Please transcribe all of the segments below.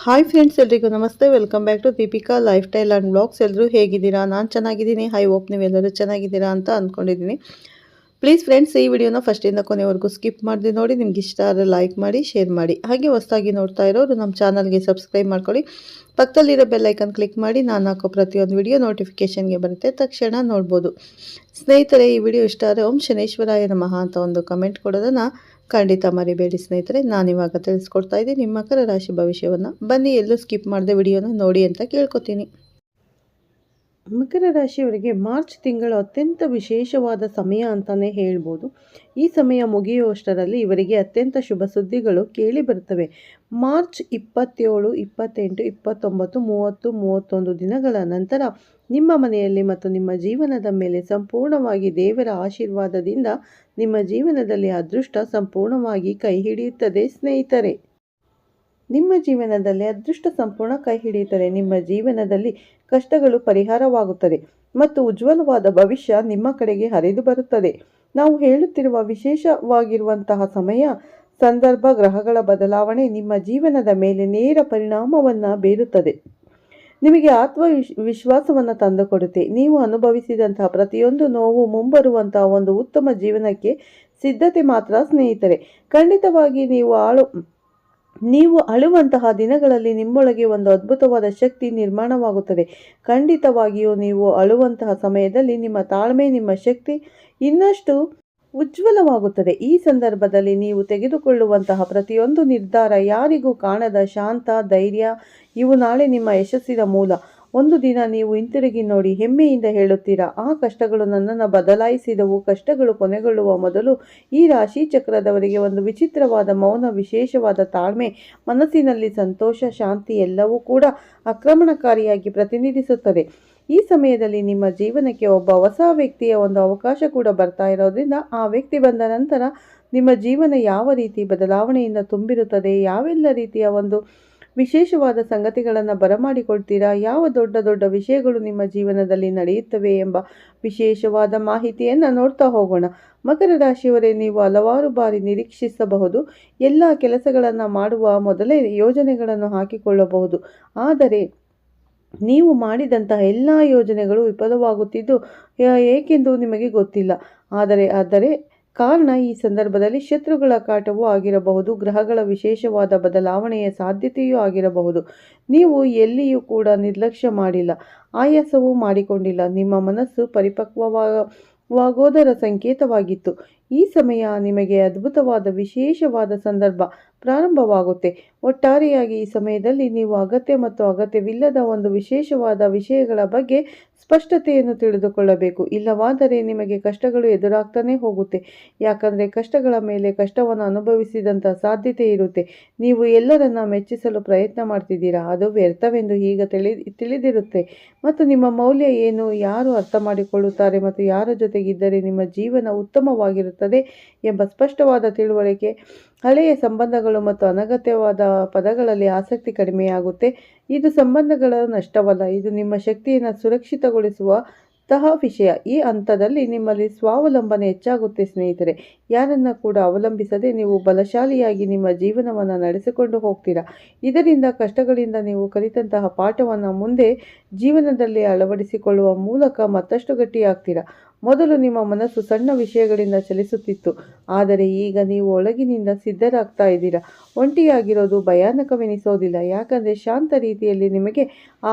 Hi friends, ಎಲ್ರಿಗೂ ನಮಸ್ತೆ. Welcome back to Deepika lifestyle and blogs. ಎಲ್ಲರೂ ಹೇಗಿದ್ದೀರಾ? ನಾನು ಚೆನ್ನಾಗಿದ್ದೀನಿ. ಐ ಹೋಪ್ ನೀವೆಲ್ಲರೂ ಚೆನ್ನಾಗಿದ್ದೀರಾ ಅಂತ ಅಂದ್ಕೊಂಡಿದ್ದೀನಿ. ಪ್ಲೀಸ್ ಫ್ರೆಂಡ್ಸ್, ಈ ವಿಡಿಯೋನ ಫಸ್ಟಿಂದ ಕೊನೆವರೆಗೂ ಸ್ಕಿಪ್ ಮಾಡಿದೆ ನೋಡಿ. ನಿಮ್ಗೆ ಇಷ್ಟ ಆದರೆ ಲೈಕ್ ಮಾಡಿ, ಶೇರ್ ಮಾಡಿ. ಹಾಗೆ ಹೊಸದಾಗಿ ನೋಡ್ತಾ ಇರೋರು ನಮ್ಮ ಚಾನಲ್ಗೆ ಸಬ್ಸ್ಕ್ರೈಬ್ ಮಾಡ್ಕೊಳ್ಳಿ. ಪಕ್ಕದಲ್ಲಿರೋ ಬೆಲ್ ಐಕನ್ ಕ್ಲಿಕ್ ಮಾಡಿ. ನಾನು ಹಾಕೋ ಪ್ರತಿಯೊಂದು ವಿಡಿಯೋ ನೋಟಿಫಿಕೇಷನ್ಗೆ ಬರುತ್ತೆ, ತಕ್ಷಣ ನೋಡ್ಬೋದು. ಸ್ನೇಹಿತರೆ, ಈ ವಿಡಿಯೋ ಇಷ್ಟ ಆದರೆ ಓಂ ಶನೇಶ್ವರಾಯ ನಮಃ ಅಂತ ಒಂದು ಕಮೆಂಟ್ ಕೊಡೋದನ್ನು ಖಂಡಿತ ಮರಿಬೇಡಿ ಸ್ನೇಹಿತರೆ. ನಾನಿವಾಗ ತಿಳಿಸ್ಕೊಡ್ತಾ ಇದ್ದೀನಿ ನಿಮ್ಮ ಮಕರ ರಾಶಿ ಭವಿಷ್ಯವನ್ನು. ಬನ್ನಿ, ಎಲ್ಲೂ ಸ್ಕಿಪ್ ಮಾಡದೆ ವಿಡಿಯೋನ ನೋಡಿ ಅಂತ ಕೇಳ್ಕೊತೀನಿ. ಮಕರ ರಾಶಿಯವರಿಗೆ ಮಾರ್ಚ್ ತಿಂಗಳು ಅತ್ಯಂತ ವಿಶೇಷವಾದ ಸಮಯ ಅಂತಲೇ ಹೇಳ್ಬೋದು. ಈ ಸಮಯ ಮುಗಿಯುವಷ್ಟರಲ್ಲಿ ಇವರಿಗೆ ಅತ್ಯಂತ ಶುಭ ಸುದ್ದಿಗಳು ಕೇಳಿ ಬರುತ್ತವೆ. ಮಾರ್ಚ್ 27, 28, 29, 30, 31 ದಿನಗಳ ನಂತರ ನಿಮ್ಮ ಮನೆಯಲ್ಲಿ ಮತ್ತು ನಿಮ್ಮ ಜೀವನದ ಮೇಲೆ ಸಂಪೂರ್ಣವಾಗಿ ದೇವರ ಆಶೀರ್ವಾದದಿಂದ ನಿಮ್ಮ ಜೀವನದಲ್ಲಿ ಅದೃಷ್ಟ ಸಂಪೂರ್ಣವಾಗಿ ಕೈ ಹಿಡಿಯುತ್ತದೆ ಸ್ನೇಹಿತರೆ. ನಿಮ್ಮ ಜೀವನದಲ್ಲಿ ಅದೃಷ್ಟ ಸಂಪೂರ್ಣ ಕೈ ಹಿಡಿಯುತ್ತದೆ. ನಿಮ್ಮ ಜೀವನದಲ್ಲಿ ಕಷ್ಟಗಳು ಪರಿಹಾರವಾಗುತ್ತದೆ ಮತ್ತು ಉಜ್ವಲವಾದ ಭವಿಷ್ಯ ನಿಮ್ಮ ಕಡೆಗೆ ಹರಿದು ಬರುತ್ತದೆ. ನಾವು ಹೇಳುತ್ತಿರುವ ವಿಶೇಷವಾಗಿರುವಂತಹ ಸಮಯ, ಸಂದರ್ಭ, ಗ್ರಹಗಳ ಬದಲಾವಣೆ ನಿಮ್ಮ ಜೀವನದ ಮೇಲೆ ನೇರ ಪರಿಣಾಮವನ್ನು ಬೀರುತ್ತದೆ. ನಿಮಗೆ ವಿಶ್ವಾಸವನ್ನು ತಂದುಕೊಡುತ್ತೆ. ನೀವು ಅನುಭವಿಸಿದಂತಹ ಪ್ರತಿಯೊಂದು ನೋವು ಮುಂಬರುವಂತಹ ಒಂದು ಉತ್ತಮ ಜೀವನಕ್ಕೆ ಸಿದ್ಧತೆ ಮಾತ್ರ ಸ್ನೇಹಿತರೆ. ಖಂಡಿತವಾಗಿ ನೀವು ಅಳುವಂತಹ ದಿನಗಳಲ್ಲಿ ನಿಮ್ಮೊಳಗೆ ಒಂದು ಅದ್ಭುತವಾದ ಶಕ್ತಿ ನಿರ್ಮಾಣವಾಗುತ್ತದೆ. ಖಂಡಿತವಾಗಿಯೂ ನೀವು ಅಳುವಂತಹ ಸಮಯದಲ್ಲಿ ನಿಮ್ಮ ತಾಳ್ಮೆ, ನಿಮ್ಮ ಶಕ್ತಿ ಇನ್ನಷ್ಟು ಉಜ್ವಲವಾಗುತ್ತದೆ. ಈ ಸಂದರ್ಭದಲ್ಲಿ ನೀವು ತೆಗೆದುಕೊಳ್ಳುವಂತಹ ಪ್ರತಿಯೊಂದು ನಿರ್ಧಾರ, ಯಾರಿಗೂ ಕಾಣದ ಶಾಂತ ಧೈರ್ಯ, ಇವು ನಾಳೆ ನಿಮ್ಮ ಯಶಸ್ಸಿನ ಮೂಲ. ಒಂದು ದಿನ ನೀವು ಹಿಂತಿರುಗಿ ನೋಡಿ ಹೆಮ್ಮೆಯಿಂದ ಹೇಳುತ್ತೀರಾ, ಆ ಕಷ್ಟಗಳು ನನ್ನನ್ನು ಬದಲಾಯಿಸಿದವು. ಕಷ್ಟಗಳು ಕೊನೆಗೊಳ್ಳುವ ಮೊದಲು ಈ ರಾಶಿ ಚಕ್ರದವರಿಗೆ ಒಂದು ವಿಚಿತ್ರವಾದ ಮೌನ, ವಿಶೇಷವಾದ ತಾಳ್ಮೆ, ಮನಸ್ಸಿನಲ್ಲಿ ಸಂತೋಷ, ಶಾಂತಿ ಎಲ್ಲವೂ ಕೂಡ ಆಕ್ರಮಣಕಾರಿಯಾಗಿ ಪ್ರತಿನಿಧಿಸುತ್ತದೆ. ಈ ಸಮಯದಲ್ಲಿ ನಿಮ್ಮ ಜೀವನಕ್ಕೆ ಒಬ್ಬ ಹೊಸ ವ್ಯಕ್ತಿಯ ಒಂದು ಅವಕಾಶ ಕೂಡ ಬರ್ತಾ ಇರೋದ್ರಿಂದ ಆ ವ್ಯಕ್ತಿ ಬಂದ ನಂತರ ನಿಮ್ಮ ಜೀವನ ಯಾವ ರೀತಿ ಬದಲಾವಣೆಯಿಂದ ತುಂಬಿರುತ್ತದೆ, ಯಾವೆಲ್ಲ ರೀತಿಯ ಒಂದು ವಿಶೇಷವಾದ ಸಂಗತಿಗಳನ್ನು ಬರಮಾಡಿಕೊಳ್ತೀರಾ, ಯಾವ ದೊಡ್ಡ ದೊಡ್ಡ ವಿಷಯಗಳು ನಿಮ್ಮ ಜೀವನದಲ್ಲಿ ನಡೆಯುತ್ತವೆ ಎಂಬ ವಿಶೇಷವಾದ ಮಾಹಿತಿಯನ್ನು ನೋಡ್ತಾ ಹೋಗೋಣ. ಮಕರ ರಾಶಿಯವರೇ, ನೀವು ಹಲವಾರು ಬಾರಿ ನಿರೀಕ್ಷಿಸಬಹುದು. ಎಲ್ಲ ಕೆಲಸಗಳನ್ನು ಮಾಡುವ ಮೊದಲೇ ಯೋಜನೆಗಳನ್ನು ಹಾಕಿಕೊಳ್ಳಬಹುದು. ಆದರೆ ನೀವು ಮಾಡಿದಂತಹ ಎಲ್ಲ ಯೋಜನೆಗಳು ವಿಫಲವಾಗುತ್ತಿದ್ದು ಏಕೆಂದು ನಿಮಗೆ ಗೊತ್ತಿಲ್ಲ. ಆದರೆ ಕಾರಣ ಈ ಸಂದರ್ಭದಲ್ಲಿ ಶತ್ರುಗಳ ಕಾಟವೂ ಆಗಿರಬಹುದು, ಗ್ರಹಗಳ ವಿಶೇಷವಾದ ಬದಲಾವಣೆಯ ಸಾಧ್ಯತೆಯೂ ಆಗಿರಬಹುದು. ನೀವು ಎಲ್ಲಿಯೂ ಕೂಡ ನಿರ್ಲಕ್ಷ್ಯ ಮಾಡಿಲ್ಲ, ಆಯಾಸವೂ ಮಾಡಿಕೊಂಡಿಲ್ಲ. ನಿಮ್ಮ ಮನಸ್ಸು ಪರಿಪಕ್ವವಾಗೋದರ ಸಂಕೇತವಾಗಿತ್ತು. ಈ ಸಮಯ ನಿಮಗೆ ಅದ್ಭುತವಾದ ವಿಶೇಷವಾದ ಸಂದರ್ಭ ಪ್ರಾರಂಭವಾಗುತ್ತೆ. ಒಟ್ಟಾರೆಯಾಗಿ ಈ ಸಮಯದಲ್ಲಿ ನೀವು ಅಗತ್ಯ ಮತ್ತು ಅಗತ್ಯವಿಲ್ಲದ ಒಂದು ವಿಶೇಷವಾದ ವಿಷಯಗಳ ಬಗ್ಗೆ ಸ್ಪಷ್ಟತೆಯನ್ನು ತಿಳಿದುಕೊಳ್ಳಬೇಕು. ಇಲ್ಲವಾದರೆ ನಿಮಗೆ ಕಷ್ಟಗಳು ಎದುರಾಗ್ತಾನೆ ಹೋಗುತ್ತೆ. ಯಾಕಂದರೆ ಕಷ್ಟಗಳ ಮೇಲೆ ಕಷ್ಟವನ್ನು ಅನುಭವಿಸಿದಂಥ ಸಾಧ್ಯತೆ ಇರುತ್ತೆ. ನೀವು ಎಲ್ಲರನ್ನ ಮೆಚ್ಚಿಸಲು ಪ್ರಯತ್ನ ಮಾಡ್ತಿದ್ದೀರಾ, ಅದು ವ್ಯರ್ಥವೆಂದು ಈಗ ತಿಳಿದಿರುತ್ತೆ. ಮತ್ತು ನಿಮ್ಮ ಮೌಲ್ಯ ಏನು, ಯಾರು ಅರ್ಥ ಮಾಡಿಕೊಳ್ಳುತ್ತಾರೆ ಮತ್ತು ಯಾರ ಜೊತೆಗಿದ್ದರೆ ನಿಮ್ಮ ಜೀವನ ಉತ್ತಮವಾಗಿರುತ್ತದೆ ಎಂಬ ಸ್ಪಷ್ಟವಾದ ತಿಳುವಳಿಕೆ. ಹಳೆಯ ಸಂಬಂಧಗಳು ಮತ್ತು ಅನಗತ್ಯವಾದ ಪದಗಳಲ್ಲಿ ಆಸಕ್ತಿ ಕಡಿಮೆಯಾಗುತ್ತೆ. ಇದು ಸಂಬಂಧಗಳ ನಷ್ಟವಲ್ಲ, ಇದು ನಿಮ್ಮ ಶಕ್ತಿಯನ್ನು ಸುರಕ್ಷಿತಗೊಳಿಸುವ ವಿಷಯ. ಈ ಹಂತದಲ್ಲಿ ನಿಮ್ಮಲ್ಲಿ ಸ್ವಾವಲಂಬನೆ ಹೆಚ್ಚಾಗುತ್ತೆ ಸ್ನೇಹಿತರೆ. ಯಾರನ್ನ ಕೂಡ ಅವಲಂಬಿಸದೆ ನೀವು ಬಲಶಾಲಿಯಾಗಿ ನಿಮ್ಮ ಜೀವನವನ್ನು ನಡೆಸಿಕೊಂಡು ಹೋಗ್ತೀರಾ. ಇದರಿಂದ ಕಷ್ಟಗಳಿಂದ ನೀವು ಕಲಿತಂತಹ ಪಾಠವನ್ನು ಮುಂದೆ ಜೀವನದಲ್ಲಿ ಅಳವಡಿಸಿಕೊಳ್ಳುವ ಮೂಲಕ ಮತ್ತಷ್ಟು ಗಟ್ಟಿಯಾಗ್ತೀರಾ. ಮೊದಲು ನಿಮ್ಮ ಮನಸ್ಸು ಸಣ್ಣ ವಿಷಯಗಳಿಂದ ಚಲಿಸುತ್ತಿತ್ತು, ಆದರೆ ಈಗ ನೀವು ಒಳಗಿನಿಂದ ಸಿದ್ಧರಾಗ್ತಾ ಇದ್ದೀರಾ. ಒಂಟಿಯಾಗಿರೋದು ಭಯಾನಕವೆನಿಸೋದಿಲ್ಲ, ಯಾಕಂದರೆ ಶಾಂತ ರೀತಿಯಲ್ಲಿ ನಿಮಗೆ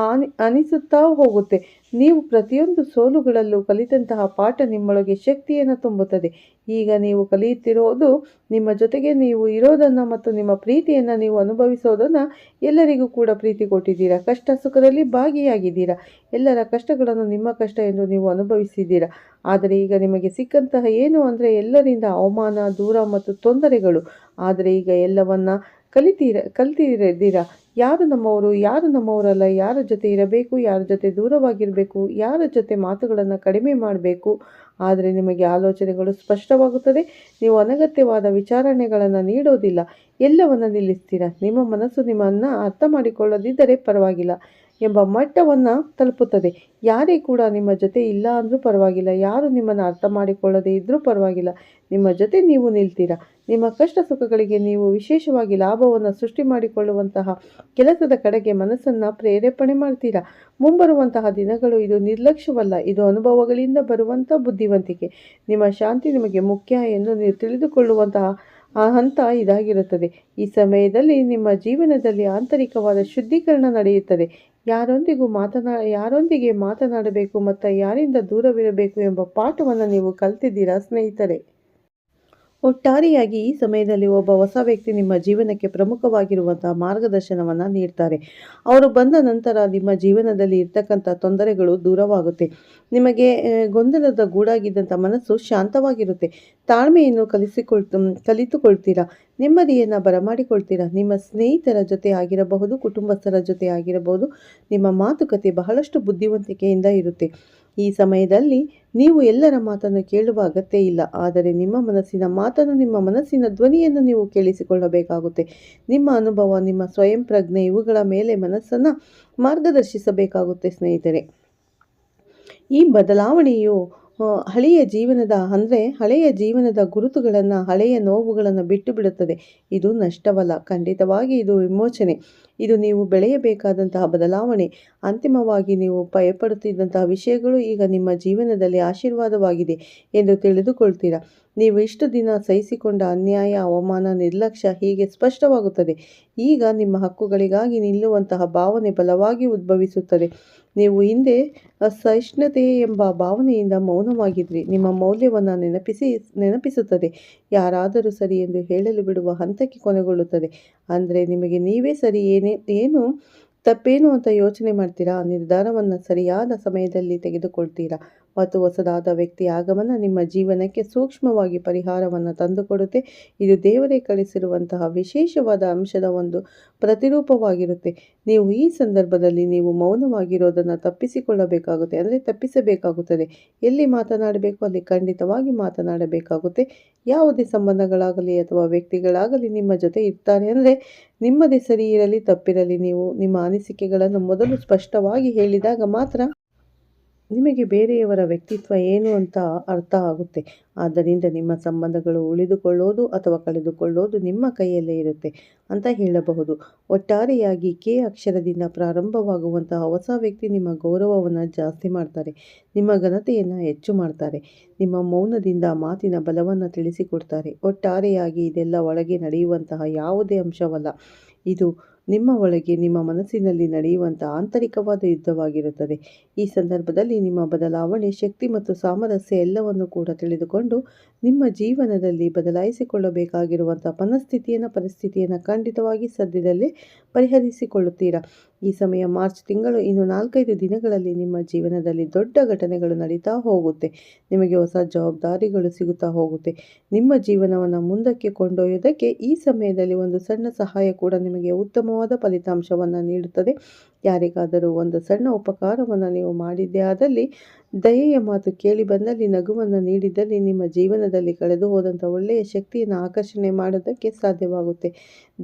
ಅನಿಸುತ್ತಾ ಹೋಗುತ್ತೆ. ನೀವು ಪ್ರತಿಯೊಂದು ಸೋಲುಗಳಲ್ಲೂ ಕಲಿತಂತಹ ಪಾಠ ನಿಮ್ಮೊಳಗೆ ಶಕ್ತಿಯನ್ನು ತುಂಬುತ್ತದೆ. ಈಗ ನೀವು ಕಲಿಯುತ್ತಿರೋದು ನಿಮ್ಮ ಜೊತೆಗೆ ನೀವು ಇರೋದನ್ನು ಮತ್ತು ನಿಮ್ಮ ಪ್ರೀತಿಯನ್ನು ನೀವು ಅನುಭವಿಸೋದನ್ನು. ಎಲ್ಲರಿಗೂ ಕೂಡ ಪ್ರೀತಿ ಕೊಟ್ಟಿದ್ದೀರಾ, ಕಷ್ಟ ಸುಖದಲ್ಲಿ ಭಾಗಿಯಾಗಿದ್ದೀರಾ. ಎಲ್ಲರ ಕಷ್ಟಗಳನ್ನು ನಿಮ್ಮ ಕಷ್ಟ ಎಂದು ನೀವು ಅನುಭವಿಸಿದ್ದೀರಾ. ಆದರೆ ಈಗ ನಿಮಗೆ ಸಿಕ್ಕಂತಹ ಏನು ಅಂದರೆ ಎಲ್ಲರಿಂದ ಅವಮಾನ, ದೂರ ಮತ್ತು ತೊಂದರೆಗಳು. ಆದರೆ ಈಗ ಎಲ್ಲವನ್ನ ಕಲಿತಿದ್ದೀರಾ. ಯಾರು ನಮ್ಮವರು, ಯಾರು ನಮ್ಮವರಲ್ಲ, ಯಾರ ಜೊತೆ ಇರಬೇಕು, ಯಾರ ಜೊತೆ ದೂರವಾಗಿರಬೇಕು, ಯಾರ ಜೊತೆ ಮಾತುಗಳನ್ನು ಕಡಿಮೆ ಮಾಡಬೇಕು. ಆದರೆ ನಿಮಗೆ ಆಲೋಚನೆಗಳು ಸ್ಪಷ್ಟವಾಗುತ್ತದೆ. ನೀವು ಅನಗತ್ಯವಾದ ವಿಚಾರಣೆಗಳನ್ನು ನೀಡೋದಿಲ್ಲ, ಎಲ್ಲವನ್ನು ನಿಲ್ಲಿಸ್ತೀರಾ. ನಿಮ್ಮ ಮನಸ್ಸು ನಿಮ್ಮನ್ನು ಅರ್ಥ ಮಾಡಿಕೊಳ್ಳದಿದ್ದರೆ ಪರವಾಗಿಲ್ಲ ಎಂಬ ಮಟ್ಟವನ್ನು ತಲುಪುತ್ತದೆ. ಯಾರೇ ಕೂಡ ನಿಮ್ಮ ಜೊತೆ ಇಲ್ಲ ಅಂದರೂ ಪರವಾಗಿಲ್ಲ, ಯಾರು ನಿಮ್ಮನ್ನು ಅರ್ಥ ಮಾಡಿಕೊಳ್ಳದೇ ಇದ್ದರೂ ಪರವಾಗಿಲ್ಲ, ನಿಮ್ಮ ಜೊತೆ ನೀವು ನಿಲ್ತೀರಾ. ನಿಮ್ಮ ಕಷ್ಟ ಸುಖಗಳಿಗೆ ನೀವು ವಿಶೇಷವಾಗಿ ಲಾಭವನ್ನು ಸೃಷ್ಟಿ ಮಾಡಿಕೊಳ್ಳುವಂತಹ ಕೆಲಸದ ಕಡೆಗೆ ಮನಸ್ಸನ್ನು ಪ್ರೇರೇಪಣೆ ಮಾಡ್ತೀರಾ. ಮುಂಬರುವಂತಹ ದಿನಗಳು ಇದು ನಿರ್ಲಕ್ಷ್ಯವಲ್ಲ, ಇದು ಅನುಭವಗಳಿಂದ ಬರುವಂಥ ಬುದ್ಧಿವಂತಿಕೆ. ನಿಮ್ಮ ಶಾಂತಿ ನಿಮಗೆ ಮುಖ್ಯ ಎಂದು ನೀವು ತಿಳಿದುಕೊಳ್ಳುವಂತಹ ಆ ಹಂತ ಇದಾಗಿರುತ್ತದೆ. ಈ ಸಮಯದಲ್ಲಿ ನಿಮ್ಮ ಜೀವನದಲ್ಲಿ ಆಂತರಿಕವಾದ ಶುದ್ಧೀಕರಣ ನಡೆಯುತ್ತದೆ. ಯಾರೊಂದಿಗೆ ಮಾತನಾಡಬೇಕು ಮತ್ತು ಯಾರಿಂದ ದೂರವಿರಬೇಕು ಎಂಬ ಪಾಠವನ್ನು ನೀವು ಕಲ್ತಿದ್ದೀರಾ ಸ್ನೇಹಿತರೆ. ಒಟ್ಟಾರೆಯಾಗಿ ಈ ಸಮಯದಲ್ಲಿ ಒಬ್ಬ ಹೊಸ ವ್ಯಕ್ತಿ ನಿಮ್ಮ ಜೀವನಕ್ಕೆ ಪ್ರಮುಖವಾಗಿರುವಂತಹ ಮಾರ್ಗದರ್ಶನವನ್ನು ನೀಡ್ತಾರೆ. ಅವರು ಬಂದ ನಂತರ ನಿಮ್ಮ ಜೀವನದಲ್ಲಿ ಇರ್ತಕ್ಕಂಥ ತೊಂದರೆಗಳು ದೂರವಾಗುತ್ತೆ. ನಿಮಗೆ ಗೊಂದಲದ ಗೂಡಾಗಿದ್ದಂಥ ಮನಸ್ಸು ಶಾಂತವಾಗಿರುತ್ತೆ. ತಾಳ್ಮೆಯನ್ನು ಕಲಿತುಕೊಳ್ತೀರಾ. ನೆಮ್ಮದಿಯನ್ನು ಬರಮಾಡಿಕೊಳ್ತೀರಾ. ನಿಮ್ಮ ಸ್ನೇಹಿತರ ಜೊತೆ ಆಗಿರಬಹುದು, ಕುಟುಂಬಸ್ಥರ ಜೊತೆ ಆಗಿರಬಹುದು, ನಿಮ್ಮ ಮಾತುಕತೆ ಬಹಳಷ್ಟು ಬುದ್ಧಿವಂತಿಕೆಯಿಂದ ಇರುತ್ತೆ. ಈ ಸಮಯದಲ್ಲಿ ನೀವು ಎಲ್ಲರ ಮಾತನ್ನು ಕೇಳುವ ಅಗತ್ಯ ಇಲ್ಲ, ಆದರೆ ನಿಮ್ಮ ಮನಸ್ಸಿನ ಮಾತನ್ನು, ನಿಮ್ಮ ಮನಸ್ಸಿನ ಧ್ವನಿಯನ್ನು ನೀವು ಕೇಳಿಸಿಕೊಳ್ಳಬೇಕಾಗುತ್ತೆ. ನಿಮ್ಮ ಅನುಭವ, ನಿಮ್ಮ ಸ್ವಯಂ ಪ್ರಜ್ಞೆ ಇವುಗಳ ಮೇಲೆ ಮನಸ್ಸನ್ನು ಮಾರ್ಗದರ್ಶಿಸಬೇಕಾಗುತ್ತೆ ಸ್ನೇಹಿತರೆ. ಈ ಬದಲಾವಣೆಯು ಹಳೆಯ ಜೀವನದ ಗುರುತುಗಳನ್ನು, ಹಳೆಯ ನೋವುಗಳನ್ನು ಬಿಟ್ಟು ಬಿಡುತ್ತದೆ. ಇದು ನಷ್ಟವಲ್ಲ, ಖಂಡಿತವಾಗಿ ಇದು ವಿಮೋಚನೆ. ಇದು ನೀವು ಬೆಳೆಯಬೇಕಾದಂತಹ ಬದಲಾವಣೆ. ಅಂತಿಮವಾಗಿ ನೀವು ಭಯಪಡುತ್ತಿದ್ದಂತಹ ವಿಷಯಗಳು ಈಗ ನಿಮ್ಮ ಜೀವನದಲ್ಲಿ ಆಶೀರ್ವಾದವಾಗಿದೆ ಎಂದು ತಿಳಿದುಕೊಳ್ತೀರಾ. ನೀವು ಇಷ್ಟು ದಿನ ಸಹಿಸಿಕೊಂಡ ಅನ್ಯಾಯ, ಅವಮಾನ, ನಿರ್ಲಕ್ಷ್ಯ ಹೀಗೆ ಸ್ಪಷ್ಟವಾಗುತ್ತದೆ. ಈಗ ನಿಮ್ಮ ಹಕ್ಕುಗಳಿಗಾಗಿ ನಿಲ್ಲುವಂತಹ ಭಾವನೆ ಬಲವಾಗಿ ಉದ್ಭವಿಸುತ್ತದೆ. ನೀವು ಹಿಂದೆ ಸಹಿಷ್ಣುತೆ ಎಂಬ ಭಾವನೆಯಿಂದ ಮೌನವಾಗಿದ್ರಿ. ನಿಮ್ಮ ಮೌಲ್ಯವನ್ನು ನೆನಪಿಸುತ್ತದೆ. ಯಾರಾದರೂ ಸರಿ ಎಂದು ಹೇಳಲು ಬಿಡುವ ಹಂತಕ್ಕೆ ಕೊನೆಗೊಳ್ಳುತ್ತದೆ. ಅಂದರೆ ನಿಮಗೆ ನೀವೇ ಸರಿ, ಏನು ತಪ್ಪೇನು ಅಂತ ಯೋಚನೆ ಮಾಡ್ತೀರಾ. ನಿರ್ಧಾರವನ್ನು ಸರಿಯಾದ ಸಮಯದಲ್ಲಿ ತೆಗೆದುಕೊಳ್ತೀರಾ ಮತ್ತು ಹೊಸದಾದ ವ್ಯಕ್ತಿ ಆಗಮನ ನಿಮ್ಮ ಜೀವನಕ್ಕೆ ಸೂಕ್ಷ್ಮವಾಗಿ ಪರಿಹಾರವನ್ನು ತಂದುಕೊಡುತ್ತೆ. ಇದು ದೇವರೇ ಕಳಿಸಿರುವಂತಹ ವಿಶೇಷವಾದ ಅಂಶದ ಒಂದು ಪ್ರತಿರೂಪವಾಗಿರುತ್ತೆ. ನೀವು ಈ ಸಂದರ್ಭದಲ್ಲಿ ನೀವು ಮೌನವಾಗಿರೋದನ್ನು ತಪ್ಪಿಸಬೇಕಾಗುತ್ತದೆ. ಎಲ್ಲಿ ಮಾತನಾಡಬೇಕು ಅಲ್ಲಿ ಖಂಡಿತವಾಗಿ ಮಾತನಾಡಬೇಕಾಗುತ್ತೆ. ಯಾವುದೇ ಸಂಬಂಧಗಳಾಗಲಿ ಅಥವಾ ವ್ಯಕ್ತಿಗಳಾಗಲಿ ನಿಮ್ಮ ಜೊತೆ ಇರ್ತಾರೆ ಅಂದರೆ ನಿಮ್ಮದೇ ಸರಿ ಇರಲಿ ತಪ್ಪಿರಲಿ, ನೀವು ನಿಮ್ಮ ಅನಿಸಿಕೆಗಳನ್ನು ಮೊದಲು ಸ್ಪಷ್ಟವಾಗಿ ಹೇಳಿದಾಗ ಮಾತ್ರ ನಿಮಗೆ ಬೇರೆಯವರ ವ್ಯಕ್ತಿತ್ವ ಏನು ಅಂತ ಅರ್ಥ ಆಗುತ್ತೆ. ಆದ್ದರಿಂದ ನಿಮ್ಮ ಸಂಬಂಧಗಳು ಉಳಿದುಕೊಳ್ಳೋದು ಅಥವಾ ಕಳೆದುಕೊಳ್ಳೋದು ನಿಮ್ಮ ಕೈಯಲ್ಲೇ ಇರುತ್ತೆ ಅಂತ ಹೇಳಬಹುದು. ಒಟ್ಟಾರೆಯಾಗಿ ಕೆ ಅಕ್ಷರದಿಂದ ಪ್ರಾರಂಭವಾಗುವಂತಹ ಹೊಸ ವ್ಯಕ್ತಿ ನಿಮ್ಮ ಗೌರವವನ್ನು ಜಾಸ್ತಿ ಮಾಡ್ತಾರೆ, ನಿಮ್ಮ ಘನತೆಯನ್ನು ಹೆಚ್ಚು ಮಾಡ್ತಾರೆ, ನಿಮ್ಮ ಮೌನದಿಂದ ಮಾತಿನ ಬಲವನ್ನು ತಿಳಿಸಿಕೊಡ್ತಾರೆ. ಒಟ್ಟಾರೆಯಾಗಿ ಇದೆಲ್ಲ ಒಳಗೆ ನಡೆಯುವಂತಹ ಯಾವುದೇ ಅಂಶವಲ್ಲ. ಇದು ನಿಮ್ಮ ಒಳಗೆ, ನಿಮ್ಮ ಮನಸ್ಸಿನಲ್ಲಿ ನಡೆಯುವಂಥ ಆಂತರಿಕವಾದ ಯುದ್ಧವಾಗಿರುತ್ತದೆ. ಈ ಸಂದರ್ಭದಲ್ಲಿ ನಿಮ್ಮ ಬದಲಾವಣೆ ಶಕ್ತಿ ಮತ್ತು ಸಾಮರಸ್ಯ ಎಲ್ಲವನ್ನು ಕೂಡ ತಿಳಿದುಕೊಂಡು ನಿಮ್ಮ ಜೀವನದಲ್ಲಿ ಬದಲಾಯಿಸಿಕೊಳ್ಳಬೇಕಾಗಿರುವಂಥ ಪರಿಸ್ಥಿತಿಯನ್ನು ಖಂಡಿತವಾಗಿ ಸದ್ಯದಲ್ಲೇ ಪರಿಹರಿಸಿಕೊಳ್ಳುತ್ತೀರಾ. ಈ ಸಮಯ ಮಾರ್ಚ್ ತಿಂಗಳು ಇನ್ನು 4-5 ದಿನಗಳಲ್ಲಿ ನಿಮ್ಮ ಜೀವನದಲ್ಲಿ ದೊಡ್ಡ ಘಟನೆಗಳು ನಡೀತಾ ಹೋಗುತ್ತೆ. ನಿಮಗೆ ಹೊಸ ಜವಾಬ್ದಾರಿಗಳು ಸಿಗುತ್ತಾ ಹೋಗುತ್ತೆ. ನಿಮ್ಮ ಜೀವನವನ್ನು ಮುಂದಕ್ಕೆ ಕೊಂಡೊಯ್ಯೋದಕ್ಕೆ ಈ ಸಮಯದಲ್ಲಿ ಒಂದು ಸಣ್ಣ ಸಹಾಯ ಕೂಡ ನಿಮಗೆ ಉತ್ತಮವಾದ ಫಲಿತಾಂಶವನ್ನು ನೀಡುತ್ತದೆ. ಯಾರಿಗಾದರೂ ಒಂದು ಸಣ್ಣ ಉಪಕಾರವನ್ನು ನೀವು ಮಾಡಿದ್ದೇ ಆದಲ್ಲಿ, ದಯೆಯ ಮಾತು ಕೇಳಿ ಬಂದಲ್ಲಿ, ನಗುವನ್ನು ನೀಡಿದಲ್ಲಿ ನಿಮ್ಮ ಜೀವನದಲ್ಲಿ ಕಳೆದು ಹೋದಂಥ ಒಳ್ಳೆಯ ಶಕ್ತಿಯನ್ನು ಆಕರ್ಷಣೆ ಮಾಡೋದಕ್ಕೆ ಸಾಧ್ಯವಾಗುತ್ತೆ.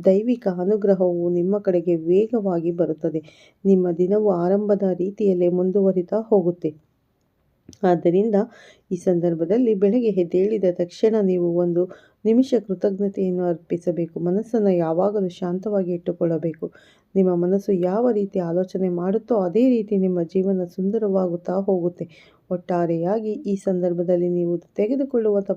ದೈವಿಕ ಅನುಗ್ರಹವು ನಿಮ್ಮ ಕಡೆಗೆ ವೇಗವಾಗಿ ಬರುತ್ತದೆ. ನಿಮ್ಮ ದಿನವು ಆರಂಭದ ರೀತಿಯಲ್ಲೇ ಮುಂದುವರಿತಾ ಹೋಗುತ್ತೆ. ಆದ್ದರಿಂದ ಈ ಸಂದರ್ಭದಲ್ಲಿ ಬೆಳಗ್ಗೆ ಎದ್ದೇಳಿದ ತಕ್ಷಣ ನೀವು ಒಂದು ನಿಮಿಷ ಕೃತಜ್ಞತೆಯನ್ನು ಅರ್ಪಿಸಬೇಕು. ಮನಸ್ಸನ್ನು ಯಾವಾಗಲೂ ಶಾಂತವಾಗಿ ಇಟ್ಟುಕೊಳ್ಳಬೇಕು. ನಿಮ್ಮ ಮನಸ್ಸು ಯಾವ ರೀತಿ ಆಲೋಚನೆ ಮಾಡುತ್ತೋ ಅದೇ ರೀತಿ ನಿಮ್ಮ ಜೀವನ ಸುಂದರವಾಗುತ್ತಾ ಹೋಗುತ್ತೆ. ಒಟ್ಟಾರೆಯಾಗಿ ಈ ಸಂದರ್ಭದಲ್ಲಿ ನೀವು ತೆಗೆದುಕೊಳ್ಳುವಂಥ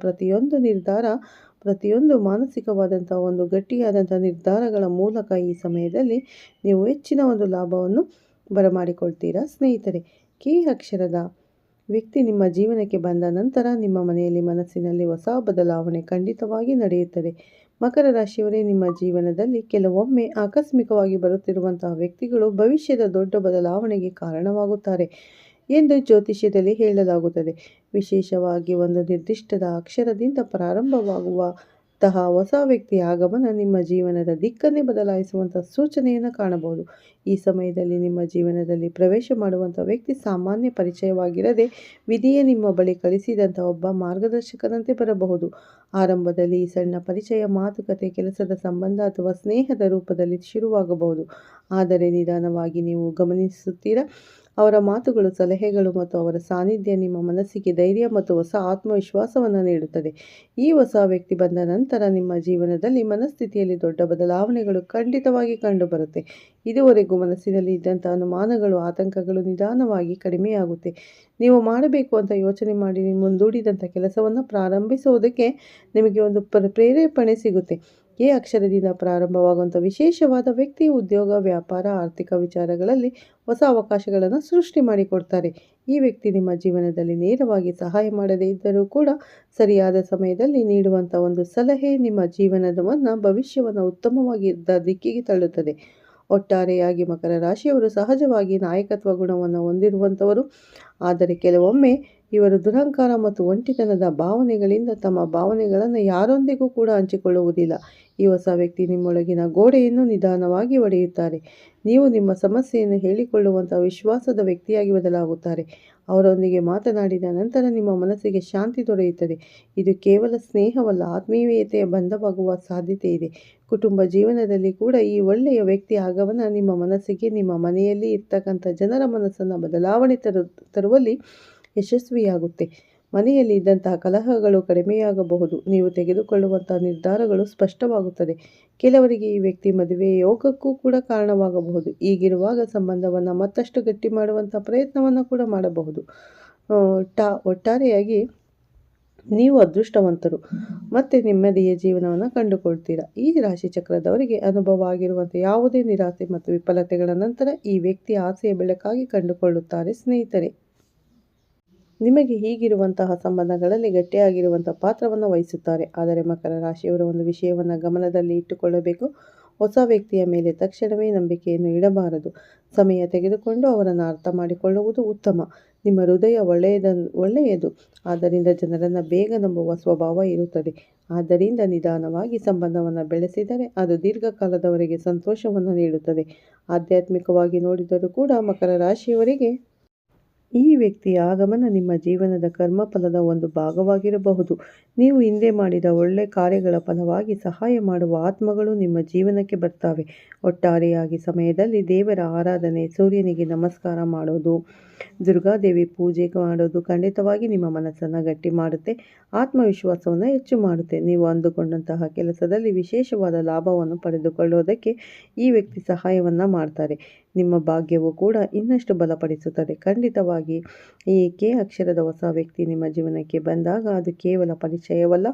ಪ್ರತಿಯೊಂದು ಮಾನಸಿಕವಾದಂಥ ಒಂದು ಗಟ್ಟಿಯಾದಂಥ ನಿರ್ಧಾರಗಳ ಮೂಲಕ ಈ ಸಮಯದಲ್ಲಿ ನೀವು ಹೆಚ್ಚಿನ ಒಂದು ಲಾಭವನ್ನು ಬರಮಾಡಿಕೊಳ್ತೀರಾ ಸ್ನೇಹಿತರೆ. ಕೆ ಅಕ್ಷರದ ವ್ಯಕ್ತಿ ನಿಮ್ಮ ಜೀವನಕ್ಕೆ ಬಂದ ನಂತರ ನಿಮ್ಮ ಮನೆಯಲ್ಲಿ, ಮನಸ್ಸಿನಲ್ಲಿ ಹೊಸ ಬದಲಾವಣೆ ಖಂಡಿತವಾಗಿ ನಡೆಯುತ್ತದೆ. ಮಕರ ರಾಶಿಯವರೇ, ನಿಮ್ಮ ಜೀವನದಲ್ಲಿ ಕೆಲವೊಮ್ಮೆ ಆಕಸ್ಮಿಕವಾಗಿ ಬರುತ್ತಿರುವಂತಹ ವ್ಯಕ್ತಿಗಳು ಭವಿಷ್ಯದ ದೊಡ್ಡ ಬದಲಾವಣೆಗೆ ಕಾರಣವಾಗುತ್ತಾರೆ ಎಂದು ಜ್ಯೋತಿಷ್ಯದಲ್ಲಿ ಹೇಳಲಾಗುತ್ತದೆ. ವಿಶೇಷವಾಗಿ ಒಂದು ನಿರ್ದಿಷ್ಟದ ಅಕ್ಷರದಿಂದ ಪ್ರಾರಂಭವಾಗುವಂತಹ ಹೊಸ ವ್ಯಕ್ತಿಯ ಆಗಮನ ನಿಮ್ಮ ಜೀವನದ ದಿಕ್ಕನ್ನೇ ಬದಲಾಯಿಸುವಂಥ ಸೂಚನೆಯನ್ನು ಕಾಣಬಹುದು. ಈ ಸಮಯದಲ್ಲಿ ನಿಮ್ಮ ಜೀವನದಲ್ಲಿ ಪ್ರವೇಶ ಮಾಡುವಂಥ ವ್ಯಕ್ತಿ ಸಾಮಾನ್ಯ ಪರಿಚಯವಾಗಿರದೆ ವಿಧಿಯೇ ನಿಮ್ಮ ಬಳಿ ಕಳಿಸಿದಂಥ ಒಬ್ಬ ಮಾರ್ಗದರ್ಶಕನಂತೆ ಬರಬಹುದು. ಆರಂಭದಲ್ಲಿ ಈ ಸಣ್ಣ ಪರಿಚಯ ಮಾತುಕತೆ, ಕೆಲಸದ ಸಂಬಂಧ ಅಥವಾ ಸ್ನೇಹದ ರೂಪದಲ್ಲಿ ಶುರುವಾಗಬಹುದು. ಆದರೆ ನಿಧಾನವಾಗಿ ನೀವು ಗಮನಿಸುತ್ತೀರಾ, ಅವರ ಮಾತುಗಳು, ಸಲಹೆಗಳು ಮತ್ತು ಅವರ ಸಾನ್ನಿಧ್ಯ ನಿಮ್ಮ ಮನಸ್ಸಿಗೆ ಧೈರ್ಯ ಮತ್ತು ಹೊಸ ಆತ್ಮವಿಶ್ವಾಸವನ್ನು ನೀಡುತ್ತದೆ. ಈ ಹೊಸ ವ್ಯಕ್ತಿ ಬಂದ ನಂತರ ನಿಮ್ಮ ಜೀವನದಲ್ಲಿ ಮನಸ್ಥಿತಿಯಲ್ಲಿ ದೊಡ್ಡ ಬದಲಾವಣೆಗಳು ಖಂಡಿತವಾಗಿ ಕಂಡುಬರುತ್ತೆ. ಇದುವರೆಗೂ ಮನಸ್ಸಿನಲ್ಲಿ ಇದ್ದಂಥ ಅನುಮಾನಗಳು, ಆತಂಕಗಳು ನಿಧಾನವಾಗಿ ಕಡಿಮೆಯಾಗುತ್ತೆ. ನೀವು ಮಾಡಬೇಕು ಅಂತ ಯೋಚನೆ ಮಾಡಿ ಮುಂದೂಡಿದಂಥ ಕೆಲಸವನ್ನು ಪ್ರಾರಂಭಿಸುವುದಕ್ಕೆ ನಿಮಗೆ ಒಂದು ಪ್ರೇರೇಪಣೆ ಸಿಗುತ್ತೆ. ಎ ಅಕ್ಷರದಿಂದ ಪ್ರಾರಂಭವಾಗುವಂಥ ವಿಶೇಷವಾದ ವ್ಯಕ್ತಿ ಉದ್ಯೋಗ, ವ್ಯಾಪಾರ, ಆರ್ಥಿಕ ವಿಚಾರಗಳಲ್ಲಿ ಹೊಸ ಅವಕಾಶಗಳನ್ನು ಸೃಷ್ಟಿ ಮಾಡಿಕೊಡ್ತಾರೆ. ಈ ವ್ಯಕ್ತಿ ನಿಮ್ಮ ಜೀವನದಲ್ಲಿ ನೇರವಾಗಿ ಸಹಾಯ ಮಾಡದೇ ಇದ್ದರೂ ಕೂಡ ಸರಿಯಾದ ಸಮಯದಲ್ಲಿ ನೀಡುವಂಥ ಒಂದು ಸಲಹೆ ನಿಮ್ಮ ಜೀವನವನ್ನು ಭವಿಷ್ಯವನ್ನು ಉತ್ತಮವಾಗಿದ್ದ ದಿಕ್ಕಿಗೆ ತಳ್ಳುತ್ತದೆ. ಒಟ್ಟಾರೆಯಾಗಿ ಮಕರ ರಾಶಿಯವರು ಸಹಜವಾಗಿ ನಾಯಕತ್ವ ಗುಣವನ್ನು ಹೊಂದಿರುವಂಥವರು. ಆದರೆ ಕೆಲವೊಮ್ಮೆ ಇವರು ದುರಹಂಕಾರ ಮತ್ತು ಒಂಟಿತನದ ಭಾವನೆಗಳಿಂದ ತಮ್ಮ ಭಾವನೆಗಳನ್ನು ಯಾರೊಂದಿಗೂ ಕೂಡ ಹಂಚಿಕೊಳ್ಳುವುದಿಲ್ಲ. ಈ ಹೊಸ ವ್ಯಕ್ತಿ ನಿಮ್ಮೊಳಗಿನ ಗೋಡೆಯನ್ನು ನಿಧಾನವಾಗಿ ಒಡೆಯುತ್ತಾರೆ. ನೀವು ನಿಮ್ಮ ಸಮಸ್ಯೆಯನ್ನು ಹೇಳಿಕೊಳ್ಳುವಂಥ ವಿಶ್ವಾಸದ ವ್ಯಕ್ತಿಯಾಗಿ ಬದಲಾಗುತ್ತಾರೆ. ಅವರೊಂದಿಗೆ ಮಾತನಾಡಿದ ನಂತರ ನಿಮ್ಮ ಮನಸ್ಸಿಗೆ ಶಾಂತಿ ದೊರೆಯುತ್ತದೆ. ಇದು ಕೇವಲ ಸ್ನೇಹವಲ್ಲ, ಆತ್ಮೀಯತೆಯ ಬಂಧವಾಗುವ ಸಾಧ್ಯತೆ ಇದೆ. ಕುಟುಂಬ ಜೀವನದಲ್ಲಿ ಕೂಡ ಈ ಒಳ್ಳೆಯ ವ್ಯಕ್ತಿ ಆಗಮನ ನಿಮ್ಮ ಮನಸ್ಸಿಗೆ ನಿಮ್ಮ ಮನೆಯಲ್ಲಿ ಇರ್ತಕ್ಕಂಥ ಜನರ ಮನಸ್ಸನ್ನು ಬದಲಾವಣೆ ತರುವಲ್ಲಿ ಯಶಸ್ವಿಯಾಗುತ್ತೆ. ಮನೆಯಲ್ಲಿ ಇದ್ದಂತಹ ಕಲಹಗಳು ಕಡಿಮೆಯಾಗಬಹುದು. ನೀವು ತೆಗೆದುಕೊಳ್ಳುವಂತಹ ನಿರ್ಧಾರಗಳು ಸ್ಪಷ್ಟವಾಗುತ್ತದೆ. ಕೆಲವರಿಗೆ ಈ ವ್ಯಕ್ತಿ ಮದುವೆ ಯೋಗಕ್ಕೂ ಕೂಡ ಕಾರಣವಾಗಬಹುದು. ಹೀಗಿರುವಾಗ ಸಂಬಂಧವನ್ನು ಮತ್ತಷ್ಟು ಗಟ್ಟಿ ಮಾಡುವಂಥ ಪ್ರಯತ್ನವನ್ನು ಕೂಡ ಮಾಡಬಹುದು. ಒಟ್ಟಾರೆಯಾಗಿ ನೀವು ಅದೃಷ್ಟವಂತರು ಮತ್ತು ನೆಮ್ಮದಿಯ ಜೀವನವನ್ನು ಕಂಡುಕೊಳ್ತೀರಾ. ಈ ರಾಶಿ ಚಕ್ರದವರಿಗೆ ಅನುಭವ ಆಗಿರುವಂಥ ಯಾವುದೇ ನಿರಾಸೆ ಮತ್ತು ವಿಫಲತೆಗಳ ನಂತರ ಈ ವ್ಯಕ್ತಿ ಆಸೆಯ ಬೆಳಕಾಗಿ ಕಂಡುಕೊಳ್ಳುತ್ತಾರೆ. ಸ್ನೇಹಿತರೆ, ನಿಮಗೆ ಹೀಗಿರುವಂತಹ ಸಂಬಂಧಗಳಲ್ಲಿ ಗಟ್ಟಿಯಾಗಿರುವಂಥ ಪಾತ್ರವನ್ನು ವಹಿಸುತ್ತಾರೆ. ಆದರೆ ಮಕರ ರಾಶಿಯವರ ಒಂದು ವಿಷಯವನ್ನು ಗಮನದಲ್ಲಿ ಇಟ್ಟುಕೊಳ್ಳಬೇಕು. ಹೊಸ ವ್ಯಕ್ತಿಯ ಮೇಲೆ ತಕ್ಷಣವೇ ನಂಬಿಕೆಯನ್ನು ಇಡಬಾರದು. ಸಮಯ ತೆಗೆದುಕೊಂಡು ಅವರನ್ನು ಅರ್ಥ ಮಾಡಿಕೊಳ್ಳುವುದು ಉತ್ತಮ. ನಿಮ್ಮ ಹೃದಯ ಒಳ್ಳೆಯದು, ಆದ್ದರಿಂದ ಜನರನ್ನು ಬೇಗ ನಂಬುವ ಸ್ವಭಾವ ಇರುತ್ತದೆ. ಆದ್ದರಿಂದ ನಿಧಾನವಾಗಿ ಸಂಬಂಧವನ್ನು ಬೆಳೆಸಿದರೆ ಅದು ದೀರ್ಘಕಾಲದವರೆಗೆ ಸಂತೋಷವನ್ನು ನೀಡುತ್ತದೆ. ಆಧ್ಯಾತ್ಮಿಕವಾಗಿ ನೋಡಿದರೂ ಕೂಡ ಮಕರ ರಾಶಿಯವರಿಗೆ ಈ ವ್ಯಕ್ತಿಯ ಆಗಮನ ನಿಮ್ಮ ಜೀವನದ ಕರ್ಮಫಲದ ಒಂದು ಭಾಗವಾಗಿರಬಹುದು. ನೀವು ಹಿಂದೆ ಮಾಡಿದ ಒಳ್ಳೆ ಕಾರ್ಯಗಳ ಫಲವಾಗಿ ಸಹಾಯ ಮಾಡುವ ಆತ್ಮಗಳು ನಿಮ್ಮ ಜೀವನಕ್ಕೆ ಬರ್ತವೆ. ಒಟ್ಟಾರೆಯಾಗಿ ಸಮಯದಲ್ಲಿ ದೇವರ ಆರಾಧನೆ, ಸೂರ್ಯನಿಗೆ ನಮಸ್ಕಾರ ಮಾಡೋದು, ದುರ್ಗಾದೇವಿ ಪೂಜೆ ಮಾಡೋದು ಖಂಡಿತವಾಗಿ ನಿಮ್ಮ ಮನಸ್ಸನ್ನು ಗಟ್ಟಿ ಮಾಡುತ್ತೆ, ಆತ್ಮವಿಶ್ವಾಸವನ್ನು ಹೆಚ್ಚು ಮಾಡುತ್ತೆ. ನೀವು ಅಂದುಕೊಂಡಂತಹ ಕೆಲಸದಲ್ಲಿ ವಿಶೇಷವಾದ ಲಾಭವನ್ನು ಪಡೆದುಕೊಳ್ಳುವುದಕ್ಕೆ ಈ ವ್ಯಕ್ತಿ ಸಹಾಯವನ್ನು ಮಾಡ್ತಾರೆ. ನಿಮ್ಮ ಭಾಗ್ಯವು ಕೂಡ ಇನ್ನಷ್ಟು ಬಲಪಡಿಸುತ್ತದೆ. ಖಂಡಿತವಾಗಿ ಈ ಕೆ ಅಕ್ಷರದ ಹೊಸ ವ್ಯಕ್ತಿ ನಿಮ್ಮ ಜೀವನಕ್ಕೆ ಬಂದಾಗ ಅದು ಕೇವಲ ಪರಿಚಯವಲ್ಲ,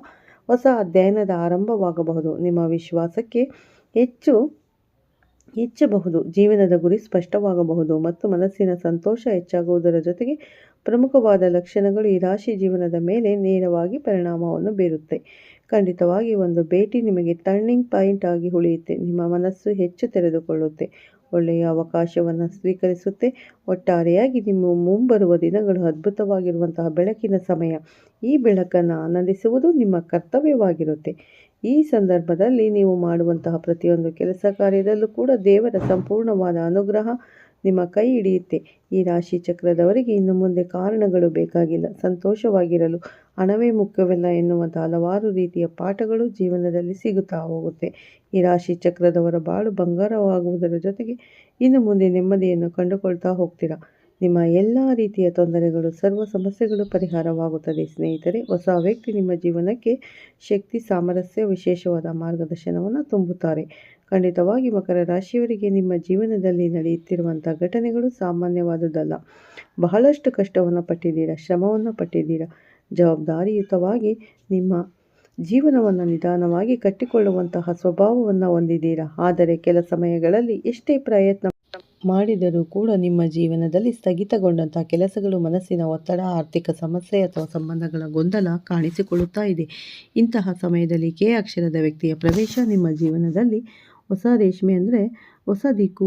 ಹೊಸ ಅಧ್ಯಯನದ ಆರಂಭವಾಗಬಹುದು. ನಿಮ್ಮ ವಿಶ್ವಾಸಕ್ಕೆ ಹೆಚ್ಚಬಹುದು, ಜೀವನದ ಗುರಿ ಸ್ಪಷ್ಟವಾಗಬಹುದು ಮತ್ತು ಮನಸ್ಸಿನ ಸಂತೋಷ ಹೆಚ್ಚಾಗುವುದರ ಜೊತೆಗೆ ಪ್ರಮುಖವಾದ ಲಕ್ಷಣಗಳು ಈ ರಾಶಿ ಜೀವನದ ಮೇಲೆ ನೇರವಾಗಿ ಪರಿಣಾಮವನ್ನು ಬೀರುತ್ತೆ. ಖಂಡಿತವಾಗಿ ಒಂದು ಭೇಟಿ ನಿಮಗೆ ಟರ್ನಿಂಗ್ ಪಾಯಿಂಟ್ ಆಗಿ ಉಳಿಯುತ್ತೆ. ನಿಮ್ಮ ಮನಸ್ಸು ಹೆಚ್ಚು ತೆರೆದುಕೊಳ್ಳುತ್ತೆ, ಒಳ್ಳೆಯ ಅವಕಾಶವನ್ನು ಸ್ವೀಕರಿಸುತ್ತೆ. ಒಟ್ಟಾರೆಯಾಗಿ ನಿಮ್ಮ ಮುಂಬರುವ ದಿನಗಳು ಅದ್ಭುತವಾಗಿರುವಂತಹ ಬೆಳಕಿನ ಸಮಯ. ಈ ಬೆಳಕನ್ನು ಆನಂದಿಸುವುದು ನಿಮ್ಮ ಕರ್ತವ್ಯವಾಗಿರುತ್ತೆ. ಈ ಸಂದರ್ಭದಲ್ಲಿ ನೀವು ಮಾಡುವಂತಹ ಪ್ರತಿಯೊಂದು ಕೆಲಸ ಕಾರ್ಯದಲ್ಲೂ ಕೂಡ ದೇವರ ಸಂಪೂರ್ಣವಾದ ಅನುಗ್ರಹ ನಿಮ್ಮ ಕೈ ಹಿಡಿಯುತ್ತೆ. ಈ ರಾಶಿ ಚಕ್ರದವರಿಗೆ ಇನ್ನು ಮುಂದೆ ಕಾರಣಗಳು ಬೇಕಾಗಿಲ್ಲ. ಸಂತೋಷವಾಗಿರಲು ಹಣವೇ ಮುಖ್ಯವಲ್ಲ ಎನ್ನುವಂಥ ಹಲವಾರು ರೀತಿಯ ಪಾಠಗಳು ಜೀವನದಲ್ಲಿ ಸಿಗುತ್ತಾ ಹೋಗುತ್ತೆ. ಈ ರಾಶಿ ಚಕ್ರದವರ ಬಾಳು ಬಂಗಾರವಾಗುವುದರ ಜೊತೆಗೆ ಇನ್ನು ಮುಂದೆ ನೆಮ್ಮದಿಯನ್ನು ಕಂಡುಕೊಳ್ತಾ ಹೋಗ್ತೀರಾ. ನಿಮ್ಮ ಎಲ್ಲ ರೀತಿಯ ತೊಂದರೆಗಳು, ಸರ್ವ ಸಮಸ್ಯೆಗಳು ಪರಿಹಾರವಾಗುತ್ತದೆ. ಸ್ನೇಹಿತರೆ, ಹೊಸ ವ್ಯಕ್ತಿ ನಿಮ್ಮ ಜೀವನಕ್ಕೆ ಶಕ್ತಿ, ಸಾಮರಸ್ಯ, ವಿಶೇಷವಾದ ಮಾರ್ಗದರ್ಶನವನ್ನು ತುಂಬುತ್ತಾರೆ. ಖಂಡಿತವಾಗಿ ಮಕರ ರಾಶಿಯವರಿಗೆ ನಿಮ್ಮ ಜೀವನದಲ್ಲಿ ನಡೆಯುತ್ತಿರುವಂಥ ಘಟನೆಗಳು ಸಾಮಾನ್ಯವಾದುದಲ್ಲ. ಬಹಳಷ್ಟು ಕಷ್ಟವನ್ನು ಪಟ್ಟಿದ್ದೀರಾ, ಶ್ರಮವನ್ನು ಪಟ್ಟಿದ್ದೀರಾ, ಜವಾಬ್ದಾರಿಯುತವಾಗಿ ನಿಮ್ಮ ಜೀವನವನ್ನು ನಿಧಾನವಾಗಿ ಕಟ್ಟಿಕೊಳ್ಳುವಂತಹ ಸ್ವಭಾವವನ್ನು ಹೊಂದಿದ್ದೀರಾ. ಆದರೆ ಕೆಲ ಸಮಯಗಳಲ್ಲಿ ಎಷ್ಟೇ ಪ್ರಯತ್ನ ಮಾಡಿದರೂ ಕೂಡ ನಿಮ್ಮ ಜೀವನದಲ್ಲಿ ಸ್ಥಗಿತಗೊಂಡಂತಹ ಕೆಲಸಗಳು, ಮನಸ್ಸಿನ ಒತ್ತಡ, ಆರ್ಥಿಕ ಸಮಸ್ಯೆ ಅಥವಾ ಸಂಬಂಧಗಳ ಗೊಂದಲ ಕಾಣಿಸಿಕೊಳ್ಳುತ್ತಾ ಇದೆ. ಇಂತಹ ಸಮಯದಲ್ಲಿ ಕೆ ಅಕ್ಷರದ ವ್ಯಕ್ತಿಯ ಪ್ರವೇಶ ನಿಮ್ಮ ಜೀವನದಲ್ಲಿ ಹೊಸ ರೇಷ್ಮೆ ಅಂದರೆ ಹೊಸ ದಿಕ್ಕು,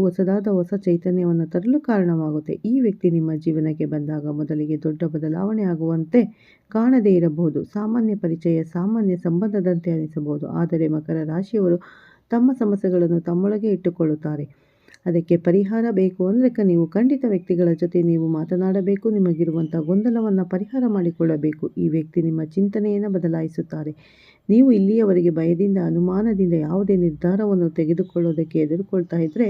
ಹೊಸ ಚೈತನ್ಯವನ್ನು ತರಲು ಕಾರಣವಾಗುತ್ತೆ. ಈ ವ್ಯಕ್ತಿ ನಿಮ್ಮ ಜೀವನಕ್ಕೆ ಬಂದಾಗ ಮೊದಲಿಗೆ ದೊಡ್ಡ ಬದಲಾವಣೆ ಆಗುವಂತೆ ಕಾಣದೇ ಇರಬಹುದು. ಸಾಮಾನ್ಯ ಪರಿಚಯ, ಸಾಮಾನ್ಯ ಸಂಬಂಧದಂತೆ ಅನಿಸಬಹುದು. ಆದರೆ ಮಕರ ರಾಶಿಯವರು ತಮ್ಮ ಸಮಸ್ಯೆಗಳನ್ನು ತಮ್ಮೊಳಗೆ ಇಟ್ಟುಕೊಳ್ಳುತ್ತಾರೆ. ಅದಕ್ಕೆ ಪರಿಹಾರ ಬೇಕು ಅಂದರೆ ನೀವು ಖಂಡಿತ ವ್ಯಕ್ತಿಗಳ ಜೊತೆ ನೀವು ಮಾತನಾಡಬೇಕು. ನಿಮಗಿರುವಂಥ ಗೊಂದಲವನ್ನು ಪರಿಹಾರ ಮಾಡಿಕೊಳ್ಳಬೇಕು. ಈ ವ್ಯಕ್ತಿ ನಿಮ್ಮ ಚಿಂತನೆಯನ್ನು ಬದಲಾಯಿಸುತ್ತಾರೆ. ನೀವು ಇಲ್ಲಿಯವರೆಗೆ ಭಯದಿಂದ ಅನುಮಾನದಿಂದ ಯಾವುದೇ ನಿರ್ಧಾರವನ್ನು ತೆಗೆದುಕೊಳ್ಳೋದಕ್ಕೆ ಎದುರುಕೊಳ್ತಾ ಇದ್ದರೆ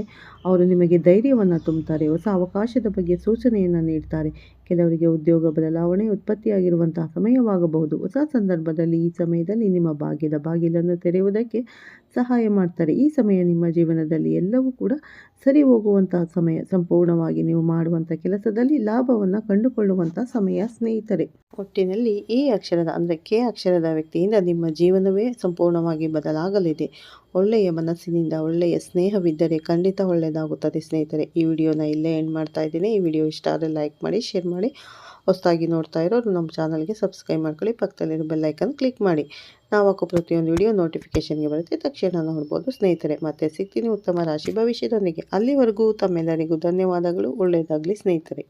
ಅವರು ನಿಮಗೆ ಧೈರ್ಯವನ್ನು ತುಂಬುತ್ತಾರೆ. ಹೊಸ ಅವಕಾಶದ ಬಗ್ಗೆ ಸೂಚನೆಯನ್ನು ನೀಡ್ತಾರೆ. ಕೆಲವರಿಗೆ ಉದ್ಯೋಗ ಬದಲಾವಣೆ ಉತ್ಪತ್ತಿಯಾಗಿರುವಂತಹ ಸಮಯವಾಗಬಹುದು. ಹೊಸ ಸಂದರ್ಭದಲ್ಲಿ ಈ ಸಮಯದಲ್ಲಿ ನಿಮ್ಮ ಭಾಗ್ಯದ ಬಾಗಿಲನ್ನು ತೆರೆಯುವುದಕ್ಕೆ ಸಹಾಯ ಮಾಡ್ತಾರೆ. ಈ ಸಮಯ ನಿಮ್ಮ ಜೀವನದಲ್ಲಿ ಎಲ್ಲವೂ ಕೂಡ ಸರಿ ಹೋಗುವಂತಹ ಸಮಯ. ಸಂಪೂರ್ಣವಾಗಿ ನೀವು ಮಾಡುವಂಥ ಕೆಲಸದಲ್ಲಿ ಲಾಭವನ್ನು ಕಂಡುಕೊಳ್ಳುವಂಥ ಸಮಯ ಸ್ನೇಹಿತರೆ. ಒಟ್ಟಿನಲ್ಲಿ ಈ ಅಕ್ಷರದ ಅಂದರೆ ಕೆ ಅಕ್ಷರದ ವ್ಯಕ್ತಿಯಿಂದ ನಿಮ್ಮ ಜೀವನವೇ ಸಂಪೂರ್ಣವಾಗಿ ಬದಲಾಗಲಿದೆ. ಒಳ್ಳೆಯ ಮನಸ್ಸಿನಿಂದ ಒಳ್ಳೆಯ ಸ್ನೇಹವಿದ್ದರೆ ಖಂಡಿತ ಒಳ್ಳೆಯದಾಗುತ್ತದೆ ಸ್ನೇಹಿತರೆ. ಈ ವಿಡಿಯೋನ ಇಲ್ಲೇ ಎಂಡ್ ಮಾಡ್ತಾ ಇದ್ದೀನಿ. ಈ ವಿಡಿಯೋ ಇಷ್ಟ ಆದರೆ ಲೈಕ್ ಮಾಡಿ, ಶೇರ್ ಮಾಡಿ. ಹೊಸದಾಗಿ ನೋಡ್ತಾ ಇರೋರು ನಮ್ಮ ಚಾನಲ್ಗೆ ಸಬ್ಸ್ಕ್ರೈಬ್ ಮಾಡ್ಕೊಳ್ಳಿ. ಪಕ್ಕದಲ್ಲಿರೋ ಬೆಲ್ ಐಕನ್ ಕ್ಲಿಕ್ ಮಾಡಿ. ನಾವು ಹಾಕೋ ಪ್ರತಿಯೊಂದು ವಿಡಿಯೋ ನೋಟಿಫಿಕೇಷನ್ಗೆ ಬರುತ್ತೆ, ತಕ್ಷಣ ನೋಡ್ಬೋದು ಸ್ನೇಹಿತರೆ. ಮತ್ತೆ ಸಿಗ್ತೀನಿ ಉತ್ತಮ ರಾಶಿ ಭವಿಷ್ಯದೊಂದಿಗೆ. ಅಲ್ಲಿವರೆಗೂ ತಮ್ಮೆಲ್ಲರಿಗೂ ಧನ್ಯವಾದಗಳು. ಒಳ್ಳೆಯದಾಗಲಿ ಸ್ನೇಹಿತರೆ.